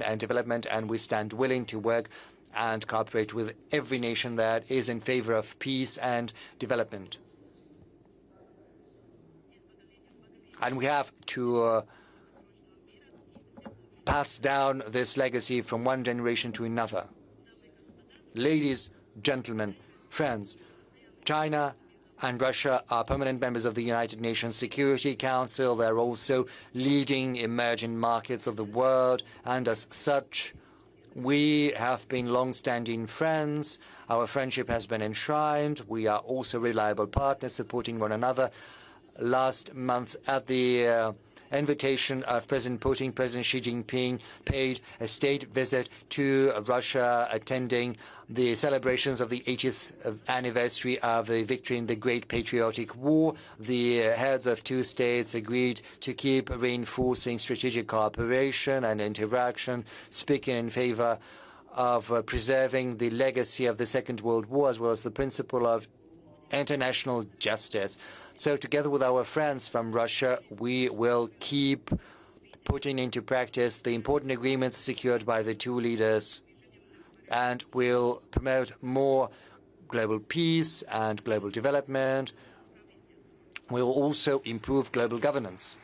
and development, and we stand willing to work and cooperate with every nation that is in favor of peace and development. And we have to pass down this legacy from one generation to another. Ladies, gentlemen, friends, China and Russia are permanent members of the United Nations Security Council. They're also leading emerging markets of the world, and as such, we have been long-standing friends. Our friendship has been enshrined. We are also reliable partners, supporting one another. Last month, at the invitation of President Putin, President Xi Jinping paid a state visit to Russia, attending the celebrations of the 80th anniversary of the victory in the Great Patriotic War. The heads of two states agreed to keep reinforcing strategic cooperation and interaction, speaking in favor of preserving the legacy of the Second World War, as well as the principle of international justice. So together with our friends from Russia, we will keep putting into practice the important agreements secured by the two leaders, and will promote more global peace and global development. We will also improve global governance.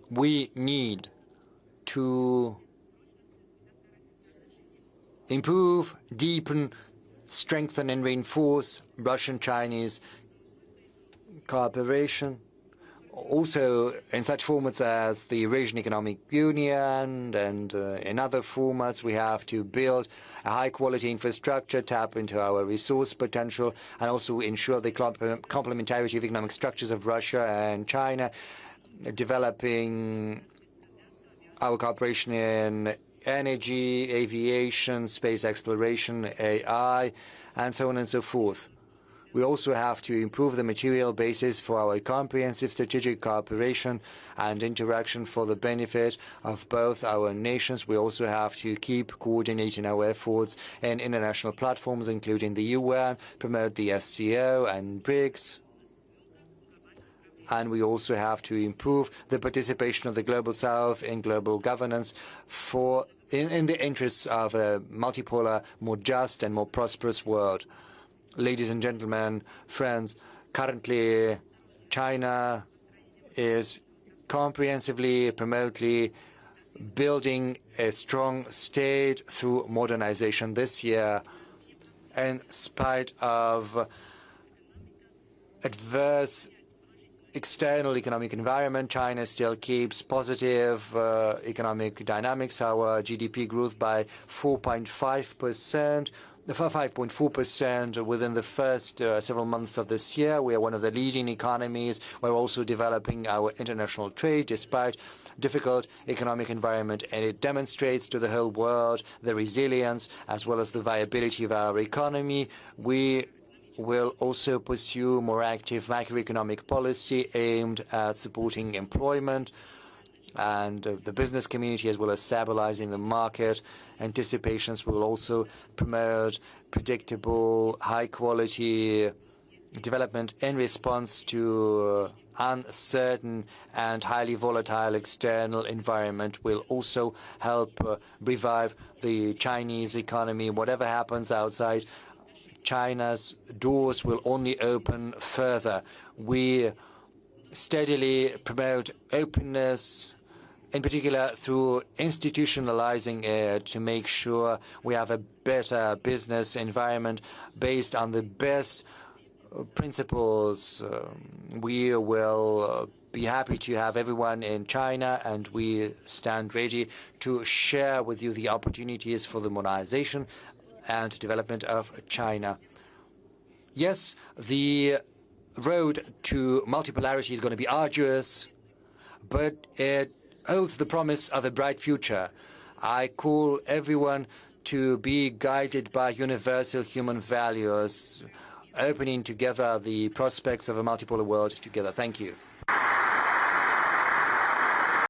We need to improve, deepen, strengthen and reinforce Russian-Chinese cooperation, also in such formats as the Eurasian Economic Union, and in other formats. We have to build a high-quality infrastructure, tap into our resource potential, and also ensure the complementarity of economic structures of Russia and China, developing our cooperation in energy, aviation, space exploration, AI, and so on and so forth. We also have to improve the material basis for our comprehensive strategic cooperation and interaction for the benefit of both our nations. We also have to keep coordinating our efforts in international platforms, including the UN, promote the SCO and BRICS. And we also have to improve the participation of the Global South in global governance in the interests of a multipolar, more just and more prosperous world. Ladies and gentlemen, friends, currently China is comprehensively, remotely building a strong state through modernization this year. In spite of adverse external economic environment, China still keeps positive economic dynamics. Our GDP grew by 5.4% within the first several months of this year. We are one of the leading economies. We're also developing our international trade despite difficult economic environment, and it demonstrates to the whole world the resilience as well as the viability of our economy. We will also pursue more active macroeconomic policy aimed at supporting employment and the business community, as well as stabilizing the market. Anticipations will also promote predictable, high-quality development in response to uncertain and highly volatile external environment. Will also help revive the Chinese economy. Whatever happens outside, China's doors will only open further. We steadily promote openness, in particular through institutionalizing it, to make sure we have a better business environment based on the best principles. We will be happy to have everyone in China, and we stand ready to share with you the opportunities for the modernization and development of China. Yes, the road to multipolarity is going to be arduous, but it holds the promise of a bright future. I call everyone to be guided by universal human values, opening together the prospects of a multipolar world together. Thank you.